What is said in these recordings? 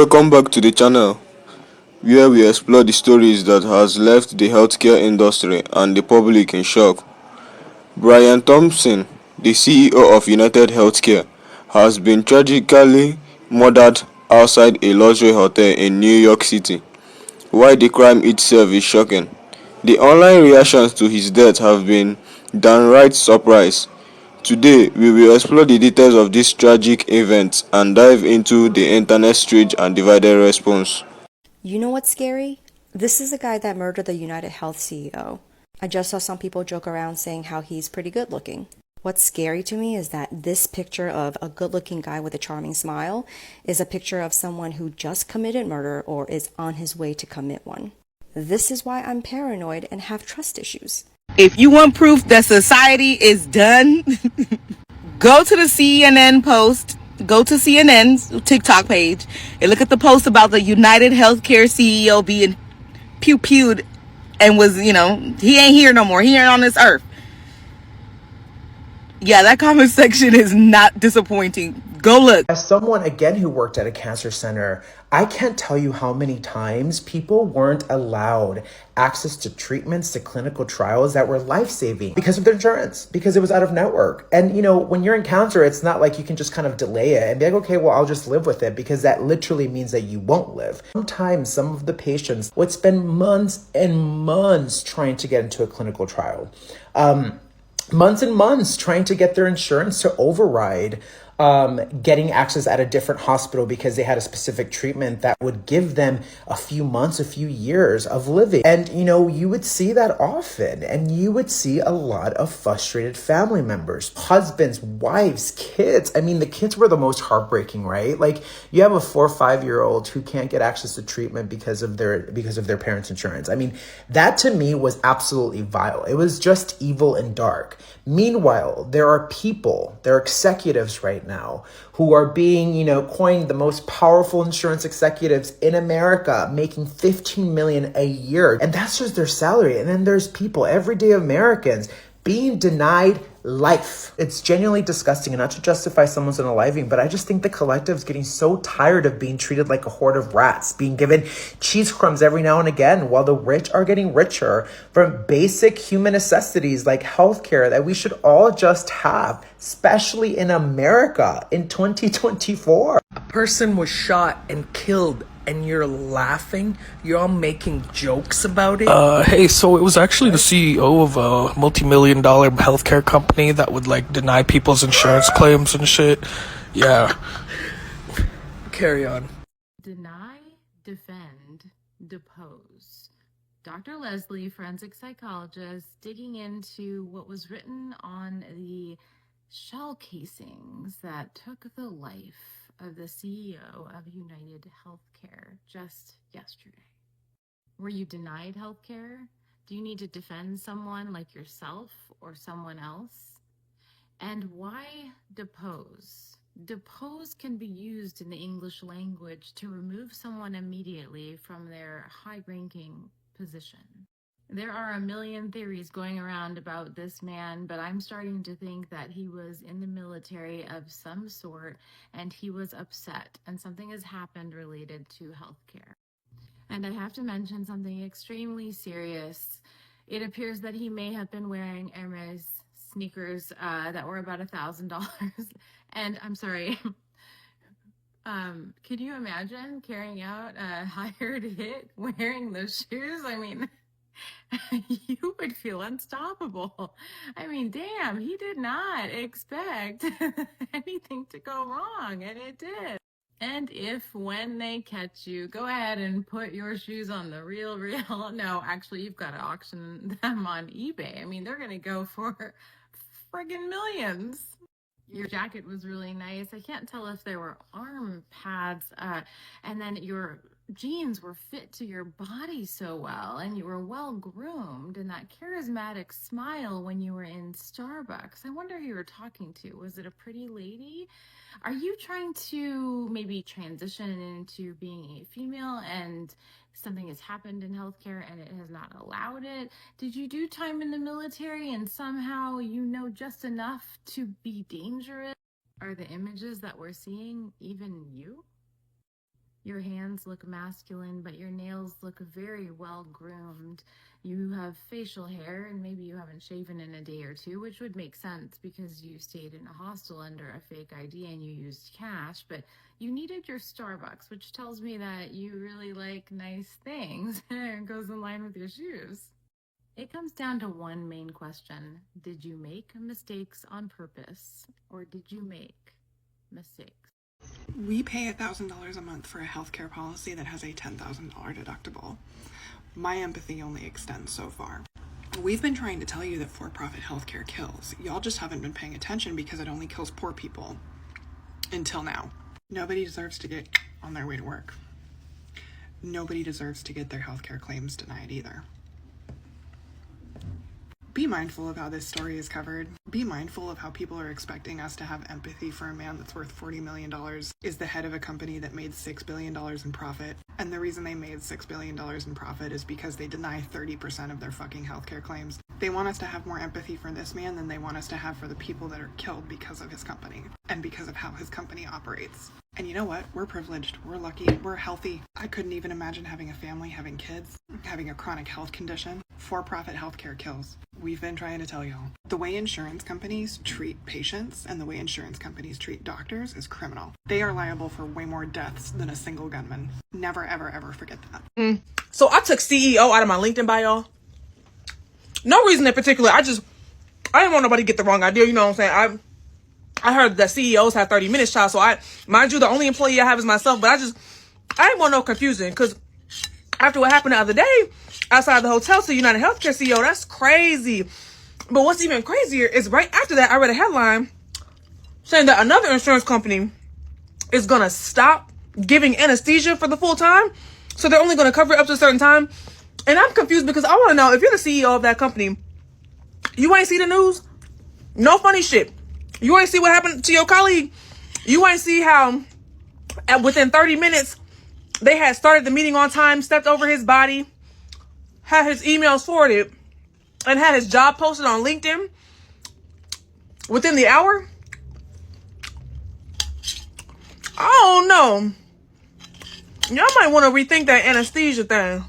Welcome back to the channel where we explore the stories that has left the healthcare industry and the public in shock. Brian Thompson, the CEO of United Healthcare, has been tragically murdered outside a luxury hotel in New York City. While the crime itself is shocking, the online reactions to his death have been downright surprise. Today, we will explore the details of this tragic event and dive into the internet's strange and divided response. You know what's scary? This is the guy that murdered the United Health CEO. I just saw some people joke around saying how he's pretty good looking. What's scary to me is that this picture of a good looking guy with a charming smile is a picture of someone who just committed murder or is on his way to commit one. This is why I'm paranoid and have trust issues. If you want proof that society is done, go to the CNN post, go to CNN's TikTok page, and look at the post about the United Healthcare CEO being pew-pewed and was, he ain't here no more. He ain't on this earth. Yeah, that comment section is not disappointing. Go look. As someone, again, who worked at a cancer center, I can't tell you how many times people weren't allowed access to treatments, to clinical trials that were life-saving because of their insurance, because it was out of network. And, when you're in cancer, it's not like you can just kind of delay it and be like, okay, well, I'll just live with it, because that literally means that you won't live. Sometimes some of the patients would spend months and months trying to get into a clinical trial. Months and months trying to get their insurance to override getting access at a different hospital because they had a specific treatment that would give them a few months, a few years of living. And, you would see that often, and you would see a lot of frustrated family members, husbands, wives, kids. I mean, the kids were the most heartbreaking, right? Like, you have a 4 or 5-year-old who can't get access to treatment because of their parents' insurance. I mean, that to me was absolutely vile. It was just evil and dark. Meanwhile, there are executives right now who are being, coined the most powerful insurance executives in America, making $15 million a year. And that's just their salary. And then there's people, everyday Americans, being denied life. It's genuinely disgusting, and not to justify someone's unaliving, but I just think the collective's getting so tired of being treated like a horde of rats, being given cheese crumbs every now and again, while the rich are getting richer from basic human necessities like healthcare that we should all just have, especially in America in 2024. A person was shot and killed, and you're laughing, you're all making jokes about it. Hey, so it was actually the CEO of a multi-million-dollar healthcare company that would, deny people's insurance claims and shit. Yeah. Carry on. Deny, defend, depose. Dr. Leslie, forensic psychologist, digging into what was written on the shell casings that took the life of the CEO of United Healthcare just yesterday. Were you denied healthcare? Do you need to defend someone like yourself or someone else? And why depose? Depose can be used in the English language to remove someone immediately from their high-ranking position. There are a million theories going around about this man, but I'm starting to think that he was in the military of some sort and he was upset and something has happened related to healthcare. And I have to mention something extremely serious. It appears that he may have been wearing Hermes sneakers that were about $1,000. And I'm sorry, could you imagine carrying out a hired hit wearing those shoes? I mean, you would feel unstoppable. I mean, damn, he did not expect anything to go wrong, and it did. And if, when they catch you, go ahead and put your shoes on the real. No, actually, you've got to auction them on eBay. I mean, they're going to go for friggin' millions. Your jacket was really nice. I can't tell if there were arm pads, and then your jeans were fit to your body so well, and you were well groomed, and that charismatic smile when you were in Starbucks. I wonder who you were talking to. Was it a pretty lady? Are you trying to maybe transition into being a female and something has happened in healthcare and it has not allowed it? Did you do time in the military and somehow you know just enough to be dangerous? Are the images that we're seeing even you? Your hands look masculine, but your nails look very well groomed. You have facial hair, and maybe you haven't shaven in a day or two, which would make sense because you stayed in a hostel under a fake ID and you used cash, but you needed your Starbucks, which tells me that you really like nice things and goes in line with your shoes. It comes down to one main question. Did you make mistakes on purpose, or did you make mistakes? We pay $1,000 a month for a healthcare policy that has a $10,000 deductible. My empathy only extends so far. We've been trying to tell you that for-profit healthcare kills. Y'all just haven't been paying attention because it only kills poor people. Until now. Nobody deserves to get on their way to work. Nobody deserves to get their healthcare claims denied either. Be mindful of how this story is covered. Be mindful of how people are expecting us to have empathy for a man that's worth $40 million, is the head of a company that made $6 billion in profit. And the reason they made $6 billion in profit is because they deny 30% of their fucking healthcare claims. They want us to have more empathy for this man than they want us to have for the people that are killed because of his company and because of how his company operates. And you know what? We're privileged. We're lucky. We're healthy. I couldn't even imagine having a family, having kids, having a chronic health condition. For-profit healthcare kills. We've been trying to tell y'all. The way insurance companies treat patients and the way insurance companies treat doctors is criminal. They are liable for way more deaths than a single gunman. Never, ever, ever forget that. So I took CEO out of my LinkedIn bio. No reason in particular. I didn't want nobody to get the wrong idea. You know what I'm saying? I heard that CEOs have 30 minutes, child. So mind you, the only employee I have is myself. But I didn't want no confusion because after what happened the other day outside the hotel to United Healthcare CEO, that's crazy. But what's even crazier is right after that, I read a headline saying that another insurance company is going to stop giving anesthesia for the full time. So they're only going to cover it up to a certain time. And I'm confused because I want to know, if you're the CEO of that company, you ain't see the news? No funny shit. You ain't see what happened to your colleague? You ain't see how within 30 minutes they had started the meeting on time, stepped over his body, had his emails forwarded, and had his job posted on LinkedIn within the hour? I don't know. Y'all might want to rethink that anesthesia thing.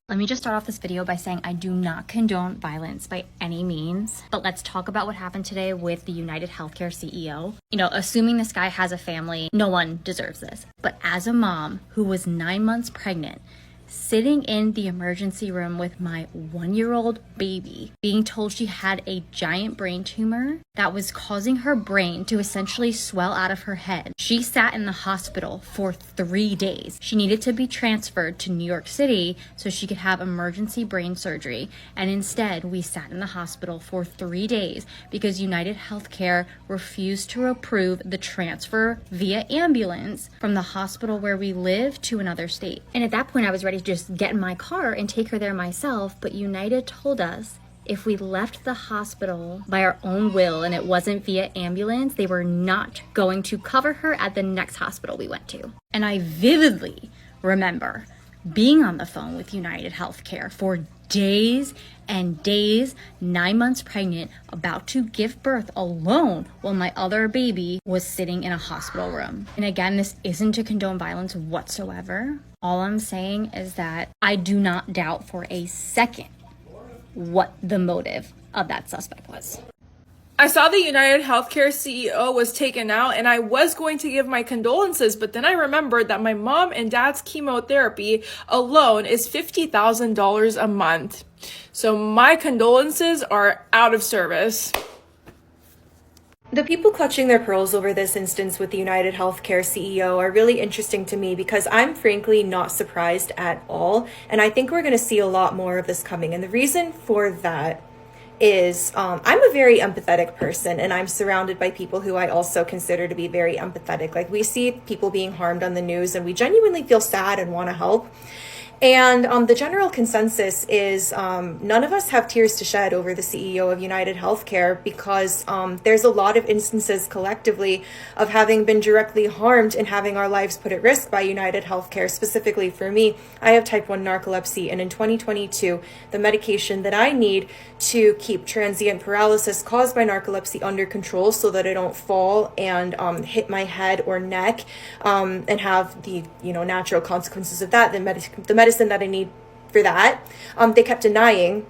Let me just start off this video by saying I do not condone violence by any means, but let's talk about what happened today with the United Healthcare CEO. You know, assuming this guy has a family, no one deserves this. But as a mom who was 9 months pregnant, sitting in the emergency room with my 1-year-old baby, being told she had a giant brain tumor that was causing her brain to essentially swell out of her head. She sat in the hospital for 3 days. She needed to be transferred to New York City so she could have emergency brain surgery. And instead, we sat in the hospital for 3 days because United Healthcare refused to approve the transfer via ambulance from the hospital where we live to another state. And at that point, I was ready to just get in my car and take her there myself, but United told us if we left the hospital by our own will and it wasn't via ambulance, they were not going to cover her at the next hospital we went to. And I vividly remember being on the phone with United Healthcare for days and days, 9 months pregnant, about to give birth alone while my other baby was sitting in a hospital room. And again, this isn't to condone violence whatsoever. All I'm saying is that I do not doubt for a second what the motive of that suspect was. I saw the United Healthcare CEO was taken out and I was going to give my condolences, but then I remembered that my mom and dad's chemotherapy alone is $50,000 a month. So my condolences are out of service. The people clutching their pearls over this instance with the United Healthcare CEO are really interesting to me because I'm frankly not surprised at all. And I think we're going to see a lot more of this coming. And the reason for that is I'm a very empathetic person and I'm surrounded by people who I also consider to be very empathetic. Like, we see people being harmed on the news and we genuinely feel sad and want to help. And the general consensus is none of us have tears to shed over the CEO of United Healthcare because there's a lot of instances collectively of having been directly harmed and having our lives put at risk by United Healthcare. Specifically for me, I have type 1 narcolepsy, and in 2022, the medication that I need to keep transient paralysis caused by narcolepsy under control so that I don't fall and hit my head or neck and have the natural consequences of that, the medicine that I need for that, they kept denying.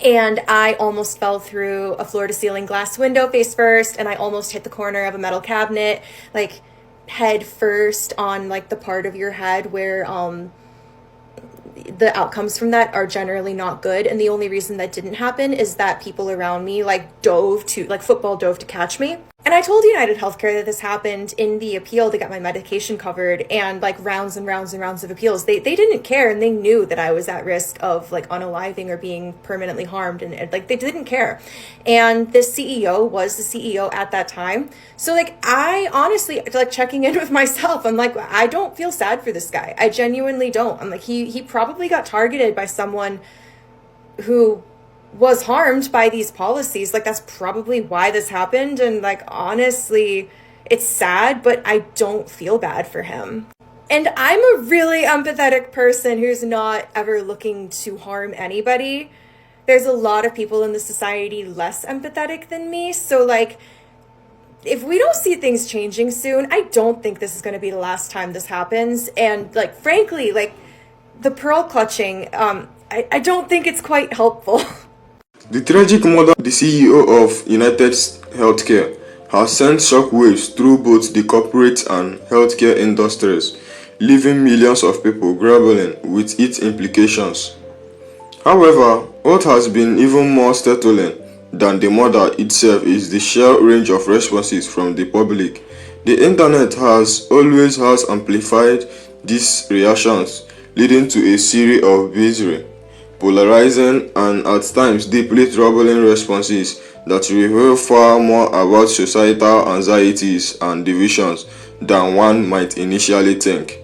And I almost fell through a floor-to-ceiling glass window face first, and I almost hit the corner of a metal cabinet, like head first on like the part of your head where the outcomes from that are generally not good. And the only reason that didn't happen is that people around me football dove to catch me. And I told United Healthcare that this happened in the appeal to get my medication covered, and like rounds and rounds and rounds of appeals. They didn't care, and they knew that I was at risk of like unaliving or being permanently harmed, and like they didn't care. And this CEO was the CEO at that time. So like I honestly like checking in with myself. I'm like, I don't feel sad for this guy. I genuinely don't. I'm like, he probably got targeted by someone who was harmed by these policies. Like that's probably why this happened. And like honestly, it's sad, but I don't feel bad for him. And I'm a really empathetic person who's not ever looking to harm anybody. There's a lot of people in the society less empathetic than me. So like if we don't see things changing soon, I don't think this is going to be the last time this happens. And like frankly, like the pearl clutching, I don't think it's quite helpful. The tragic murder of the CEO of United Healthcare has sent shockwaves through both the corporate and healthcare industries, leaving millions of people grappling with its implications. However, what has been even more startling than the murder itself is the sheer range of responses from the public. The internet has always amplified these reactions, leading to a series of bizarre, polarizing, and at times deeply troubling responses that reveal far more about societal anxieties and divisions than one might initially think.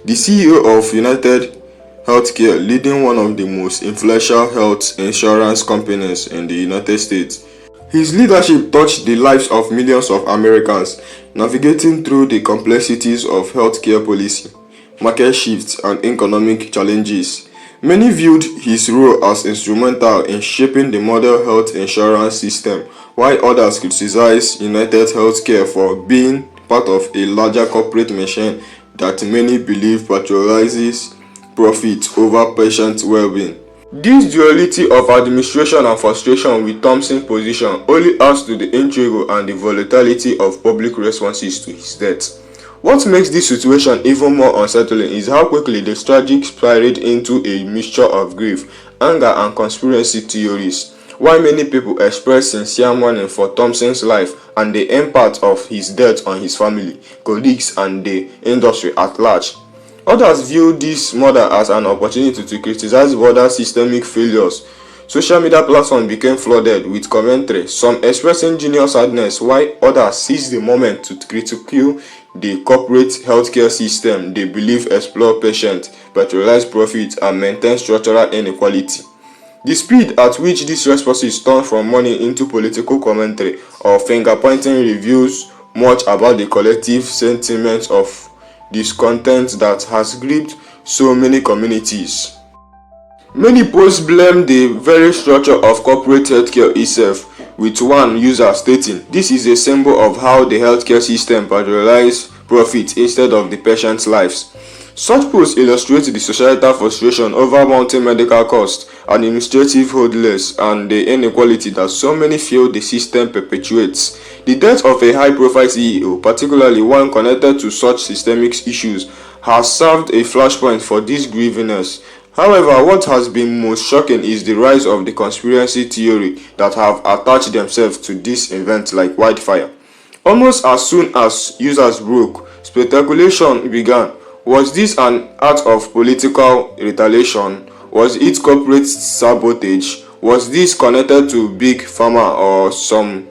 The CEO of United Healthcare, leading one of the most influential health insurance companies in the United States, his leadership touched the lives of millions of Americans, navigating through the complexities of healthcare policy, market shifts, and economic challenges. Many viewed his role as instrumental in shaping the modern health insurance system, while others criticized United Healthcare for being part of a larger corporate machine that many believe prioritizes profit over patient well-being. This duality of administration and frustration with Thompson's position only adds to the intrigue and the volatility of public responses to his death. What makes this situation even more unsettling is how quickly the tragedy spiraled into a mixture of grief, anger, and conspiracy theories. While many people express sincere mourning for Thompson's life and the impact of his death on his family, colleagues, and the industry at large, others view this murder as an opportunity to criticize broader systemic failures. Social media platforms became flooded with commentary, some expressing genuine sadness, while others seized the moment to criticize the corporate healthcare system they believe exploit patients, patronize profit, and maintain structural inequality. The speed at which these responses turn from money into political commentary or finger-pointing reveals much about the collective sentiment of discontent that has gripped so many communities. Many posts blame the very structure of corporate healthcare itself, with one user stating, "This is a symbol of how the healthcare system prioritizes profit instead of the patient's lives." Such posts illustrate the societal frustration over mounting medical costs, administrative hurdles, and the inequality that so many feel the system perpetuates. The death of a high-profile CEO, particularly one connected to such systemic issues, has served a flashpoint for this grieviness. However, what has been most shocking is the rise of the conspiracy theory that have attached themselves to this event like wildfire. Almost as soon as users broke, speculation began. Was this an act of political retaliation? Was it corporate sabotage? Was this connected to Big Pharma or some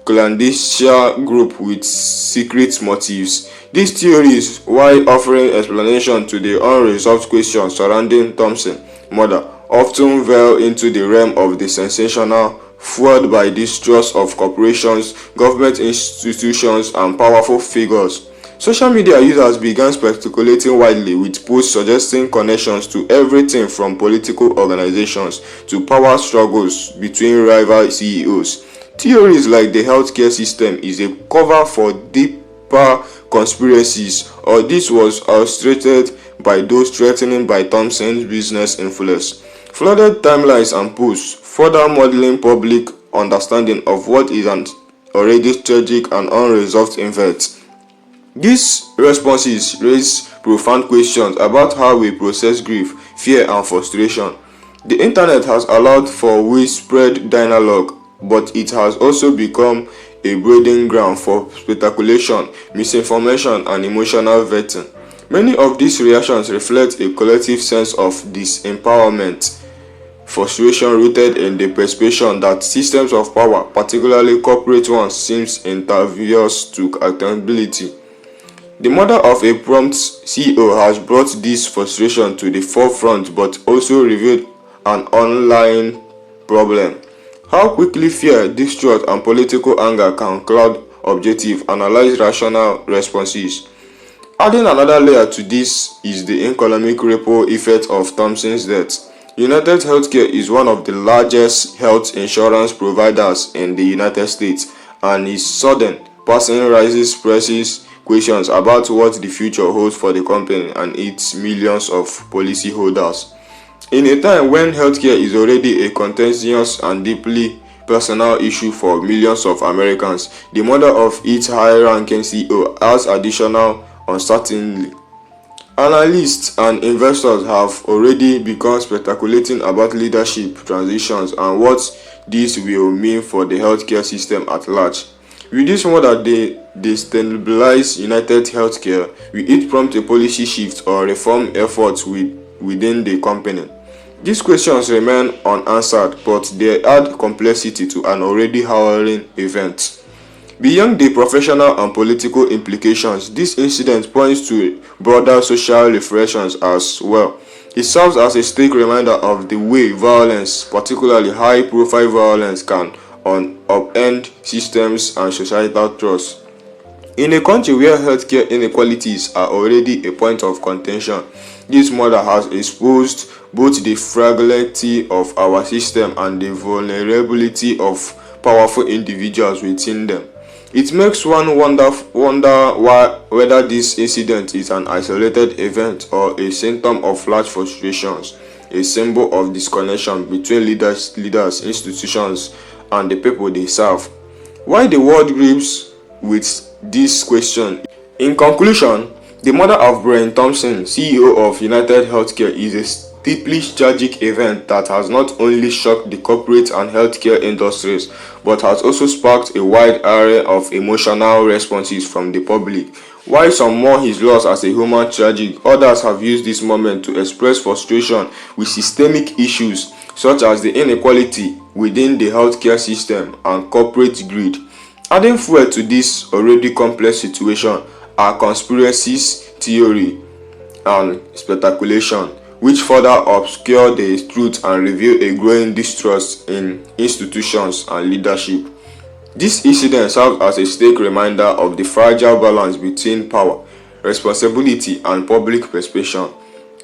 clandestine group with secret motives. These theories, while offering explanation to the unresolved questions surrounding Thompson's murder, often veil into the realm of the sensational, fueled by distrust of corporations, government institutions, and powerful figures. Social media users began speculating widely, with posts suggesting connections to everything from political organizations to power struggles between rival CEOs. Theories like the healthcare system is a cover for deeper conspiracies, or this was illustrated by those threatening by Thompson's business influence. Flooded timelines and posts, further modeling public understanding of what is an already tragic and unresolved event. These responses raise profound questions about how we process grief, fear, and frustration. The internet has allowed for widespread dialogue, but it has also become a breeding ground for speculation, misinformation, and emotional vetting. Many of these reactions reflect a collective sense of disempowerment, frustration rooted in the perception that systems of power, particularly corporate ones, seems impervious to accountability. The murder of a prompt CEO has brought this frustration to the forefront, but also revealed an online problem: how quickly fear, distrust, and political anger can cloud objective, analyzed rational responses. Adding another layer to this is the economic ripple effect of Thompson's death. United Healthcare is one of the largest health insurance providers in the United States, and its sudden passing raises questions about what the future holds for the company and its millions of policyholders. In a time when healthcare is already a contentious and deeply personal issue for millions of Americans, the murder of its high-ranking CEO adds additional uncertainty. Analysts and investors have already begun speculating about leadership transitions and what this will mean for the healthcare system at large. With this murder, they destabilize United Healthcare. Will it prompt a policy shift or reform efforts within the company? These questions remain unanswered, but they add complexity to an already harrowing event. Beyond the professional and political implications, this incident points to broader social reflections as well. It serves as a stark reminder of the way violence, particularly high-profile violence, can upend systems and societal trust. In a country where healthcare inequalities are already a point of contention, this murder has exposed both the fragility of our system and the vulnerability of powerful individuals within them. It makes one wonder whether this incident is an isolated event or a symptom of large frustrations, a symbol of disconnection between leaders, institutions, and the people they serve. Why the world grips with this question? In conclusion, the murder of Brian Thompson, CEO of United Healthcare, is a deeply tragic event that has not only shocked the corporate and healthcare industries, but has also sparked a wide array of emotional responses from the public. While some mourn his loss as a human tragedy, others have used this moment to express frustration with systemic issues such as the inequality within the healthcare system and corporate greed. Adding fuel to this already complex situation are conspiracies, theory, and speculation, which further obscure the truth and reveal a growing distrust in institutions and leadership. This incident serves as a stark reminder of the fragile balance between power, responsibility, and public perception.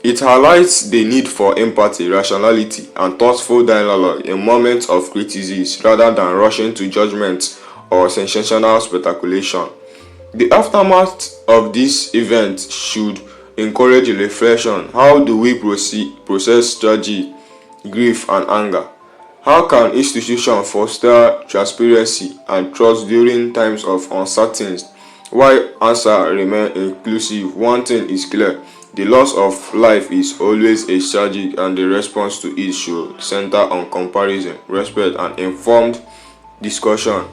It highlights the need for empathy, rationality, and thoughtful dialogue in moments of criticism rather than rushing to judgment or sensational speculation. The aftermath of this event should encourage reflection. How do we process tragedy, grief, and anger? How can institutions foster transparency and trust during times of uncertainty? While answers remain inclusive, one thing is clear: the loss of life is always a tragedy, and the response to it should center on comparison, respect, and informed discussion.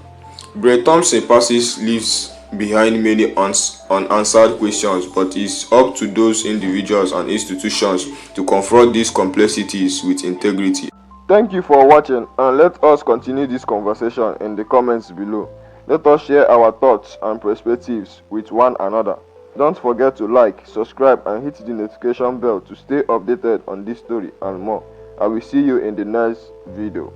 Brian Thompson's passing leaves behind many unanswered questions, but it's up to those individuals and institutions to confront these complexities with integrity. Thank you for watching, and let us continue this conversation in the comments below. Let us share our thoughts and perspectives with one another. Don't forget to like, subscribe and hit the notification bell to stay updated on this story and more. I will see you in the next video.